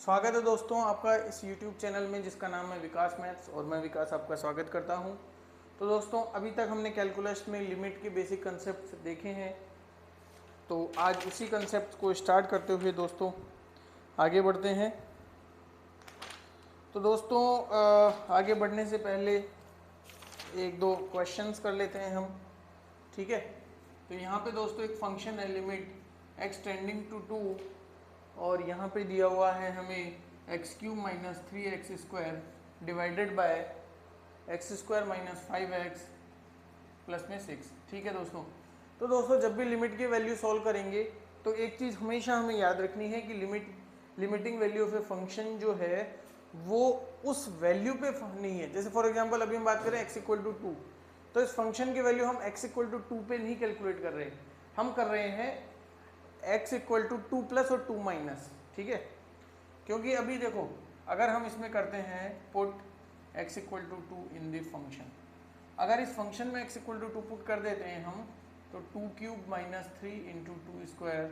स्वागत है दोस्तों आपका इस YouTube चैनल में जिसका नाम है विकास मैथ्स और मैं विकास आपका स्वागत करता हूं। तो दोस्तों अभी तक हमने कैलकुलस में लिमिट के बेसिक कंसेप्ट देखे हैं, तो आज उसी कंसेप्ट को स्टार्ट करते हुए दोस्तों आगे बढ़ते हैं। तो दोस्तों आगे बढ़ने से पहले एक दो क्वेश्चंस कर लेते हैं हम, ठीक है। तो यहाँ पे दोस्तों एक फंक्शन है लिमिट x टेंडिंग टू 2 और यहाँ पे दिया हुआ है हमें x cube minus 3x² divided by x² minus 5x plus में 6, ठीक है दोस्तों। तो दोस्तों जब भी लिमिट की वैल्यू सॉल्व करेंगे तो एक चीज़ हमेशा हमें याद रखनी है कि limiting value of a function जो है वो उस वैल्यू पे नहीं है। जैसे फॉर एग्जांपल अभी हम बात करें x=2, तो इस फंक्शन की वैल्यू हम x=2 पे नहीं कैलकुलेट कर रहे हैं, हम कर रहे हैं x=2 प्लस और 2 माइनस, ठीक है। क्योंकि अभी देखो अगर हम इसमें करते हैं put x=2 in the function, अगर इस फंक्शन में x=2 पुट कर देते हैं हम तो 2³ माइनस 3 इंटू 2²,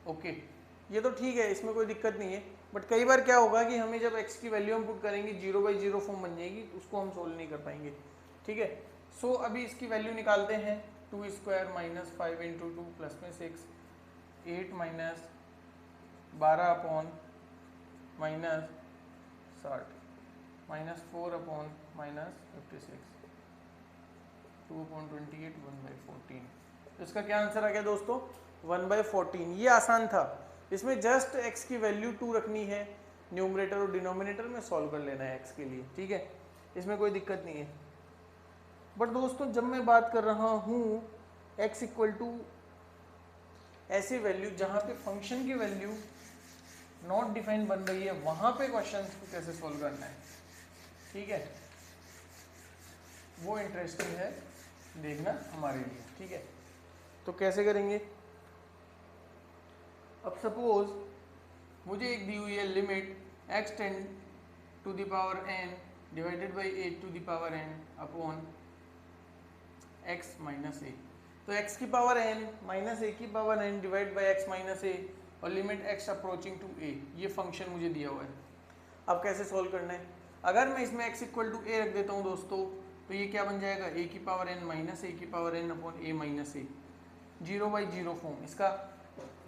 ओके ये तो ठीक है, इसमें कोई दिक्कत नहीं है। बट कई बार क्या होगा कि हमें जब x की वैल्यू हम पुट करेंगे 0/0 फॉर्म बन जाएगी, उसको हम सोल्व नहीं कर पाएंगे, ठीक है। सो अभी इसकी वैल्यू निकालते हैं 2² माइनस 5 इंटू 2 प्लस में 6, 8 minus 12 upon minus 60 minus 4 upon minus 56, 2/28 1/14। तो इसका क्या आंसर आ गया दोस्तों 1/14। ये आसान था, इसमें जस्ट x की वैल्यू 2 रखनी है, न्यूमरेटर और डिनोमिनेटर में सॉल्व कर लेना है x के लिए, ठीक है, इसमें कोई दिक्कत नहीं है। बट दोस्तों जब मैं बात कर रहा हूँ x= ऐसी वैल्यू जहाँ पे फंक्शन की वैल्यू नॉट डिफाइंड बन रही है, वहाँ पे क्वेश्चन को कैसे सॉल्व करना है, ठीक है, वो इंटरेस्टिंग है देखना हमारे लिए, ठीक है। तो कैसे करेंगे, अब सपोज मुझे एक दी हुई है limit x tend to the power n divided by 8 to the power n upon x minus a। तो x की पावर n माइनस a की power n divide by x minus a और limit x approaching to a, ये function मुझे दिया हुआ है। अब कैसे सॉल्व करना है, अगर मैं इसमें x=a रख देता हूँ दोस्तों तो ये क्या बन जाएगा a की पावर n माइनस a की power n upon a minus a, 0/0 form. इसका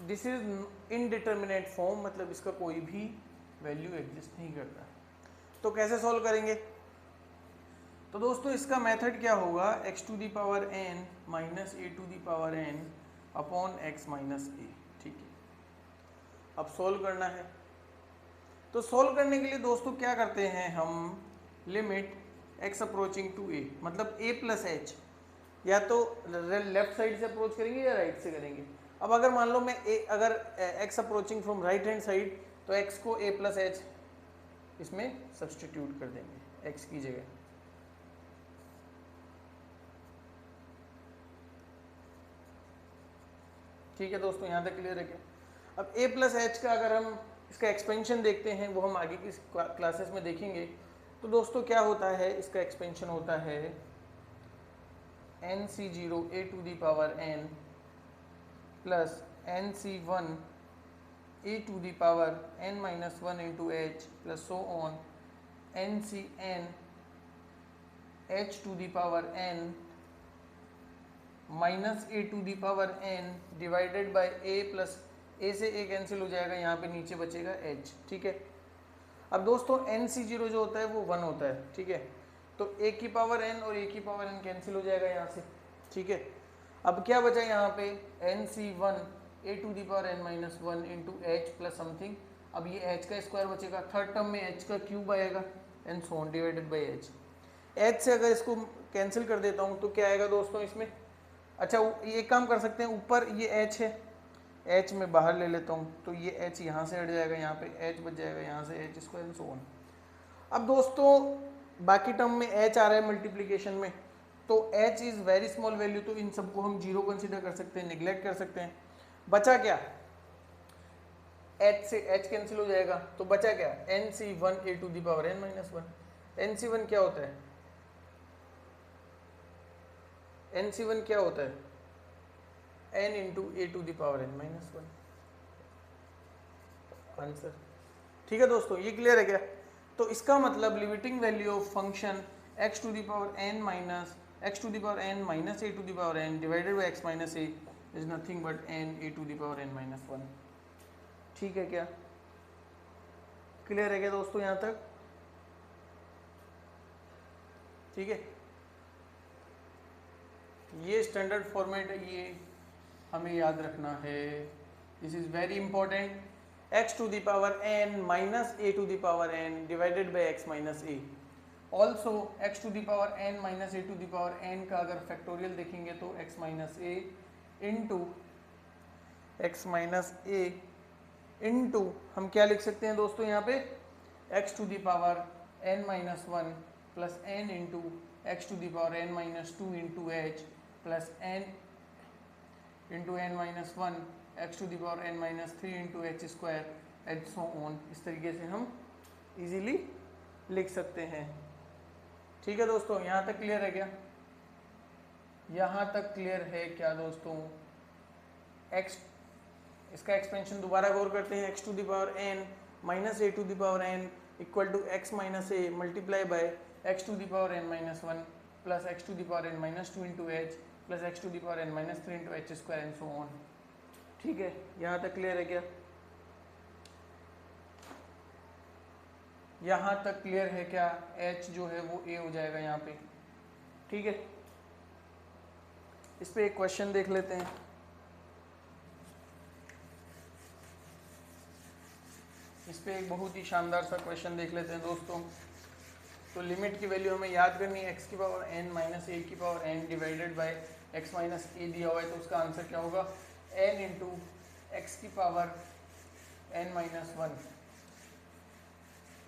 दिस इज इनडिटर्मिनेट फॉर्म, मतलब इसका कोई भी वैल्यू एग्जिस्ट नहीं करता। तो कैसे सॉल्व करेंगे, तो दोस्तों इसका मेथड क्या होगा, x to the power n minus a to the power n upon x minus a, ठीक है। अब सॉल्व करना है, तो सॉल्व करने के लिए दोस्तों क्या करते हैं हम, limit x approaching to a, मतलब a प्लस h, या तो लेफ्ट साइड से अप्रोच करेंगे या राइट से करेंगे। अब अगर मान लो मैं अगर x approaching from right hand side, तो x को a प्लस h इसमें सब्सटीट्यूट कर देंगे x की जगह, ठीक है दोस्तों, यहाँ तक क्लियर है क्या। अब a प्लस एच का अगर हम इसका एक्सपेंशन देखते हैं, वो हम आगे की क्लासेस में देखेंगे। तो दोस्तों क्या होता है, इसका एक्सपेंशन होता है nc0 a to the power n plus nc1 a to the power n minus 1 into h plus so on ncn h to the power n minus a to the power n divided by a plus a से a cancel हो जाएगा, यहाँ पे नीचे बचेगा h, ठीक है। अब दोस्तों nc0 जो होता है वो 1 होता है, ठीक है, तो a की पावर n और a की पावर n कैंसिल हो जाएगा यहाँ से, ठीक है। अब क्या बचा यहाँ पे nc1 a to the power n minus 1 into h plus something, अब ये h का स्क्वायर बचेगा, थर्ड टर्म में h का क्यूब आएगा and so on divided by h से अगर इसको कैंसिल कर देता हूँ तो क्या आएगा दोस्तों इसमें, अच्छा एक काम कर सकते हैं, ऊपर ये h है, h में बाहर ले लेता हूँ तो ये h यहाँ से हट जाएगा, यहाँ पे h बच जाएगा, यहाँ से h² एंड सो ऑन। अब दोस्तों बाकी टर्म में h आ रहा है मल्टीप्लिकेशन में, तो h is very small value, तो इन सबको हम जीरो कंसिडर कर सकते हैं, निगलेक्ट कर सकते हैं। बचा क्या, h से h कैंसिल हो जाएगा, तो बचा क्या nc1 a to the power n minus 1। nc1 क्या होता है, nc1 क्या होता है, n into a to the power n minus 1 answer. ठीक है दोस्तों, ये क्लियर है क्या? तो इसका मतलब limiting value of function x to the power n minus x to the power n minus a to the power n divided by x minus a is nothing but n a to the power n minus 1। ठीक है क्या? Clear है क्या दोस्तों यहाँ तक? ठीक है, ये स्टैंडर्ड फॉर्मेट है, ये हमें याद रखना है। This is very important. x to the power n minus a to the power n divided by x minus a। Also x to the power n minus a to the power n का अगर factorial देखेंगे तो x minus a into x minus a into हम क्या लिख सकते हैं दोस्तों यहाँ पे x to the power n minus 1 plus n into x to the power n minus 2 into h plus n into n minus 1 x to the power n minus 3 into h square and so on. इस तरीके से हम easily लिख सकते हैं। ठीक है दोस्तों, यहाँ तक क्लियर है क्या? यहाँ तक क्लियर है क्या दोस्तों? x, इसका एक्सपेंशन दोबारा गौर करते हैं। x to the power n minus a to the power n equal to x minus a multiply by x to the power n minus 1 plus x to the power n minus 2 into h plus x to the power n minus 3 into h square and so on. ठीक है, यहाँ तक clear है क्या? यहाँ तक clear है क्या? h जो है वो a हो जाएगा यहाँ पे। ठीक है, इस पे एक क्वेश्चन देख लेते हैं। इस पे एक बहुत ही शानदार सा क्वेश्चन देख लेते हैं दोस्तों। तो लिमिट की वैल्यू हमें याद करनी है, x की पावर n माइनस ए की power n divided by x minus A दिया हुआ है, तो उसका आंसर क्या होगा? n इंटू एक्स की पावर n माइनस 1।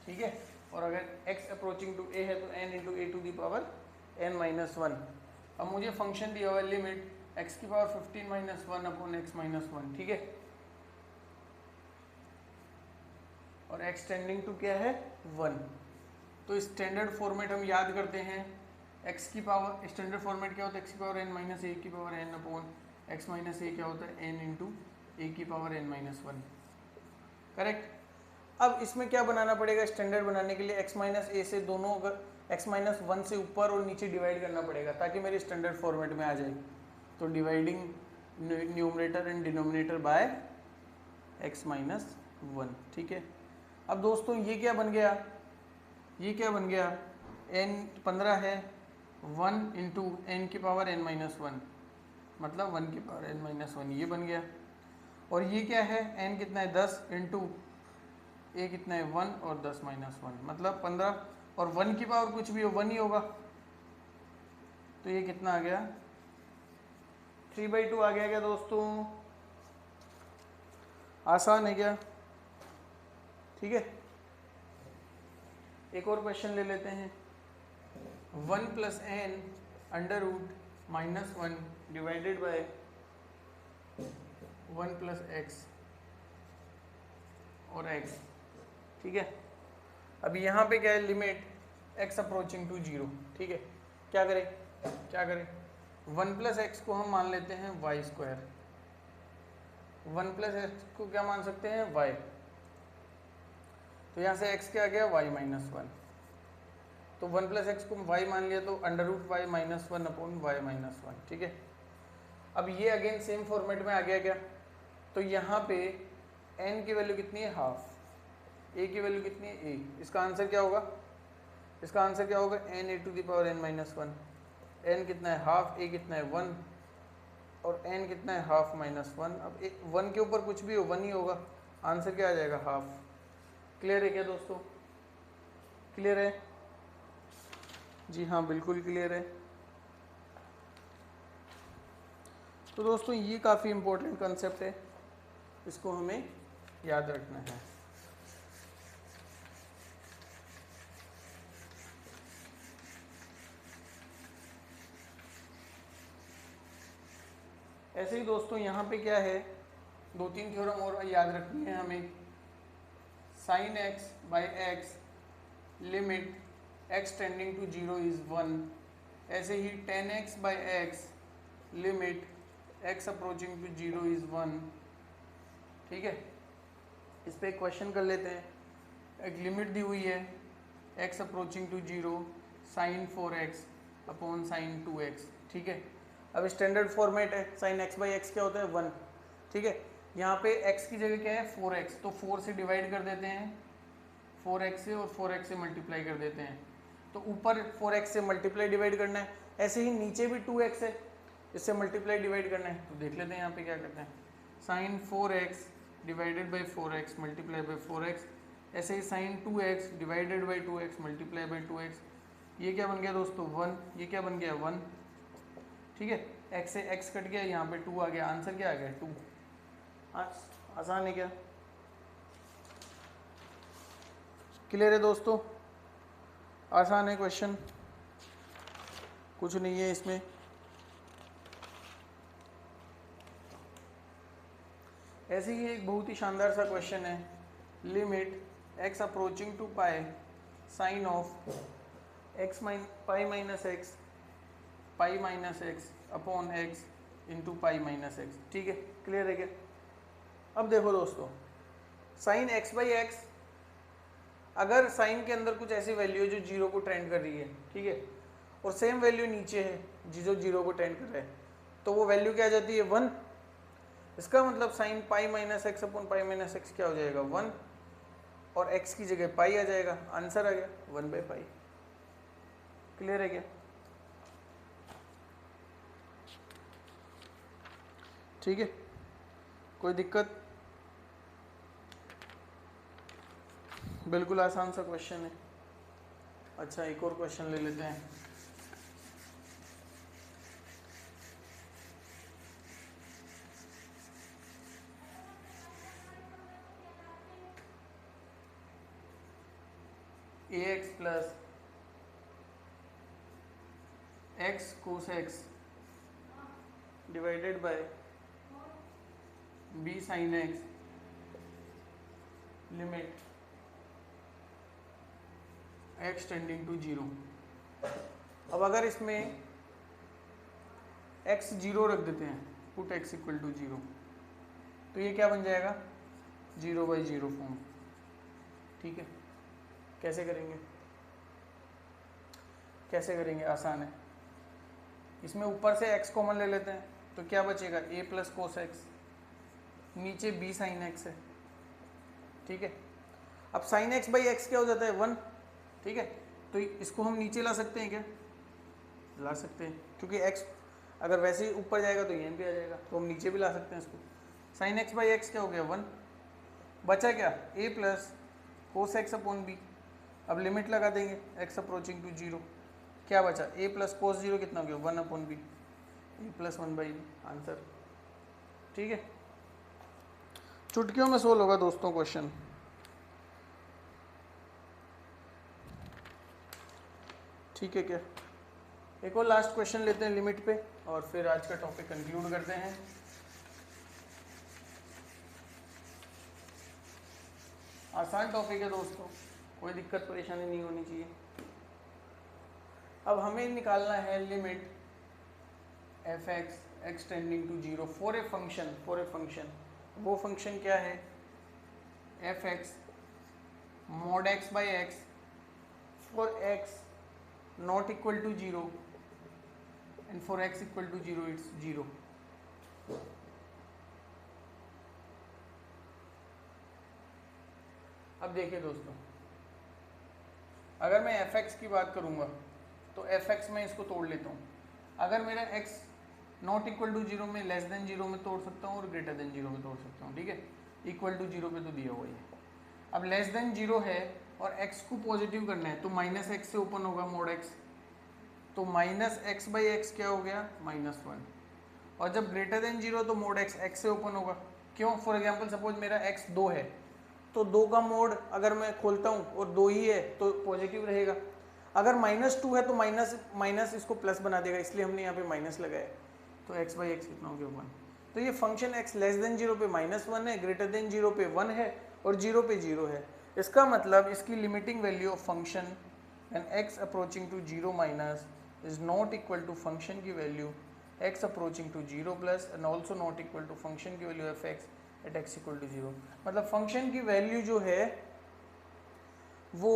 ठीक है, और अगर x अप्रोचिंग टू a है तो n into a to the power n minus 1। अब मुझे फंक्शन दिया हुआ है लिमिट x की power 15 minus 1 upon x minus 1। ठीक है, और x टेंडिंग टू क्या है? 1। तो स्टैंडर्ड फॉर्मेट हम याद करते हैं। x की पावर स्टैंडर्ड फॉर्मेट क्या होता है? x की पावर n माइनस ए की power n upon x minus A क्या होता है? n इंटू ए की पावर n माइनस 1। करेक्ट। अब इसमें क्या बनाना पड़ेगा? स्टैंडर्ड बनाने के लिए x माइनस ए से दोनों अगर x माइनस 1 से ऊपर और नीचे डिवाइड करना पड़ेगा ताकि मेरे स्टैंडर्ड फॉर्मेट में आ जाए। तो dividing numerator and denominator by x minus 1। ठीक है, अब दोस्तों ये क्या बन गया? ये क्या बन गया? n 15 है, 1 इंटू एन की पावर n माइनस 1 मतलब 1 की पावर n माइनस 1, ये बन गया। और ये क्या है? n कितना है? 10 इंटू ए कितना है? 1 और 10 माइनस 1 मतलब 15, और 1 की पावर कुछ भी हो 1 ही होगा। तो ये कितना आ गया? 3/2 आ गया क्या दोस्तों? आसान है क्या? ठीक है, एक और क्वेश्चन ले लेते हैं। 1 plus n under root minus 1 divided by 1 plus x और x। ठीक है, अभी यहाँ पे क्या है? Limit x approaching to 0। ठीक है, क्या करें? क्या करें? 1 प्लस एक्स को हम मान लेते हैं वाई स्क्वायर। 1 प्लस एक्स को क्या मान सकते हैं? y। तो यहाँ से x क्या आ गया? y minus 1। तो 1 प्लस एक्स को y मान लिया तो under root y minus 1 upon y minus 1। ठीक है, अब ये अगेन सेम फॉर्मेट में आ गया क्या? तो यहाँ पे n की वैल्यू कितनी है? हाफ। a की वैल्यू कितनी है? a। इसका आंसर क्या होगा? इसका आंसर क्या होगा? n a to the power n minus 1। n कितना है? हाफ, a कितना है? 1, और n कितना है? Half minus 1। अब 1 के ऊपर कुछ भी हो 1 ही होगा, आंसर क्या आ जाएगा? हाफ। क्लियर है क्या दोस्तों? क्लियर है? जी हाँ, बिल्कुल क्लियर है। तो दोस्तों ये काफ़ी इम्पोर्टेंट कंसेप्ट है, इसको हमें याद रखना है। ऐसे ही दोस्तों यहाँ पे क्या है? 2-3 थ्योरम और याद रखनी है हमें। Sine x by x limit x tending to 0 is 1। ऐसे ही tan x by x limit x approaching to 0 is 1। ठीक है, इस पे एक क्वेश्चन कर लेते हैं। एक लिमिट दी हुई है x approaching to 0 sine 4x upon sine 2x। ठीक है, अब स्टैंडर्ड फॉर्मेट है, साइन x बाई एक्स क्या होता है 1। ठीक है, यहाँ पे x की जगह क्या है 4x, तो 4 से डिवाइड कर देते हैं 4x से, और 4x से मल्टीप्लाई कर देते हैं। तो ऊपर 4x से मल्टीप्लाई डिवाइड करना है, ऐसे ही नीचे भी 2x है, इससे मल्टीप्लाई डिवाइड करना है। तो देख लेते हैं यहाँ पे क्या करते हैं, sine 4x divided by 4x multiply by 4x, ऐसे ही sine 2x divided by 2x multiply by 2x। ये क्या बन गया दोस्तों 1, ये क्या बन गया 1। ठीक है, x से x कट गया, यहाँ पे 2 आ गया, आंसर क्या आ गया 2। आसान है क्या, क्लियर है दोस्तों, आसान है क्वेश्चन, कुछ नहीं है इसमें। ऐसे ही एक बहुत ही शानदार सा क्वेश्चन है, limit x approaching to pi sine of x pi minus x upon x into pi minus x. ठीक है, क्लियर है क्या। अब देखो दोस्तों, साइन x बाई एक्स, अगर साइन के अंदर कुछ ऐसी वैल्यू है जो 0 को ट्रेंड कर रही है, ठीक है, और सेम वैल्यू नीचे है जो 0 को ट्रेंड कर रहा है, तो वो वैल्यू क्या आ जाती है 1। इसका मतलब sine pi minus x upon pi minus x क्या हो जाएगा 1, और x की जगह पाई आ जाएगा, आंसर आ गया 1 बाई पाई। क्लियर है क्या, ठीक है, कोई दिक्कत, बिल्कुल आसान सा क्वेश्चन है। अच्छा, एक और क्वेश्चन ले लेते हैं। ax plus x cos x divided by b sine x limit x tending to 0। अब अगर इसमें x 0 रख देते हैं, पुट x इक्वल टू 0, तो ये क्या बन जाएगा 0 बाई 0 फॉर्म। ठीक है, कैसे करेंगे, कैसे करेंगे, आसान है। इसमें ऊपर से x कॉमन ले लेते हैं, तो क्या बचेगा a प्लस कोस एक्स, नीचे b साइन x है। ठीक है, अब साइन x बाई एक्स क्या हो जाता है 1। ठीक है, तो इसको हम नीचे ला सकते हैं क्या, ला सकते हैं, क्योंकि x अगर वैसे ही ऊपर जाएगा तो यहाँ भी आ जाएगा, तो हम नीचे भी ला सकते हैं इसको। साइन x बाई एक्स क्या हो गया 1, बचा क्या a plus cos x upon b. अब लिमिट लगा देंगे x अप्रोचिंग टू 0, क्या बचा a प्लस कोस 0 कितना हो गया 1 upon b, a plus 1 by answer. ठीक है, चुटकियों में सोल्व होगा दोस्तों क्वेश्चन। ठीक है क्या, एक और लास्ट क्वेश्चन लेते हैं लिमिट पे, और फिर आज का टॉपिक कंक्लूड करते हैं। आसान टॉपिक है दोस्तों, कोई दिक्कत परेशानी नहीं होनी चाहिए। अब हमें निकालना है limit f x tending to 0 for a function. वो फंक्शन क्या है, f x mod x by x for x not equal to 0 and for x equal to 0 it's 0। अब देखिए दोस्तों, अगर मैं एफ एक्स की बात करूंगा तो एफ एक्स में इसको तोड़ लेता हूँ। अगर मेरा एक्स नॉट इक्वल टू 0 में लेस देन 0 में तोड़ सकता हूँ और ग्रेटर देन 0 में तोड़ सकता हूँ। ठीक है, इक्वल टू 0 पे तो दिया हुआ है। अब लेस देन 0 है और x को पॉजिटिव करना है, तो माइनस एक्स से ओपन होगा मोड x, तो माइनस एक्स बाई एक्स क्या हो गया -1। और जब ग्रेटर देन 0 तो मोड x से ओपन होगा। क्यों, फॉर एग्जाम्पल सपोज मेरा x 2 है, तो 2 का मोड अगर मैं खोलता हूँ और 2 ही है तो पॉजिटिव रहेगा। अगर -2 है तो माइनस इसको प्लस बना देगा, इसलिए हमने यहाँ पे माइनस लगाया। तो x बाई एक्स कितना हो गया 1। तो ये फंक्शन x लेस देन 0 पे -1 है, ग्रेटर देन 0 पे 1 है, और 0 पे 0 है। इसका मतलब इसकी limiting value of function and x approaching to 0 minus is not equal to function की value x approaching to 0 plus and also not equal to function की value F x at x equal to 0। मतलब function की value जो है वो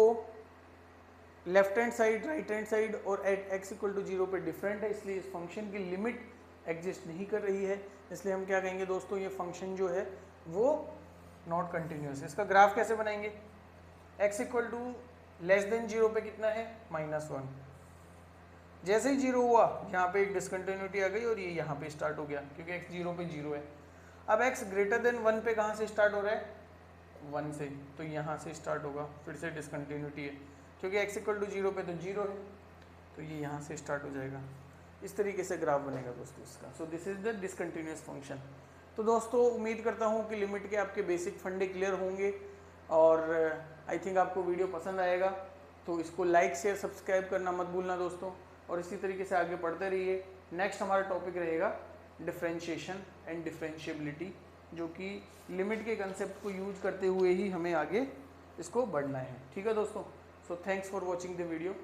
left hand side, right hand side और at x equal to 0 पे different है, इसलिए इस फंक्शन की लिमिट एग्जिस्ट नहीं कर रही है। इसलिए हम क्या कहेंगे दोस्तों, ये फंक्शन जो है वो नॉट कंटिन्यूस है। इसका ग्राफ कैसे बनाएंगे, x equal to less than 0 पे कितना है -1, जैसे ही 0 हुआ यहाँ पे एक डिसकंटिन्यूटी आ गई और ये यहाँ पे स्टार्ट हो गया क्योंकि x 0 पे 0 है। अब x ग्रेटर देन 1 पे कहाँ से स्टार्ट हो रहा है, 1 से, तो यहाँ से स्टार्ट होगा, फिर से डिसकंटिन्यूटी है क्योंकि x इक्वल टू 0 पे तो 0 है, तो ये यहाँ से स्टार्ट हो जाएगा। इस तरीके से ग्राफ बनेगा दोस्तों इसका। So this is the discontinuous function. तो दोस्तों उम्मीद करता हूँ कि लिमिट के आपके बेसिक फंडे क्लियर होंगे और आई थिंक आपको वीडियो पसंद आएगा। तो इसको लाइक शेयर सब्सक्राइब करना मत भूलना दोस्तों, और इसी तरीके से आगे पढ़ते रहिए। नेक्स्ट हमारा टॉपिक रहेगा डिफरेंशिएशन एंड डिफरेंशिएबिलिटी, जो कि लिमिट के कंसेप्ट को यूज करते हुए ही हमें आगे इसको बढ़ना है। ठीक है दोस्तों, so thanks for watching the video.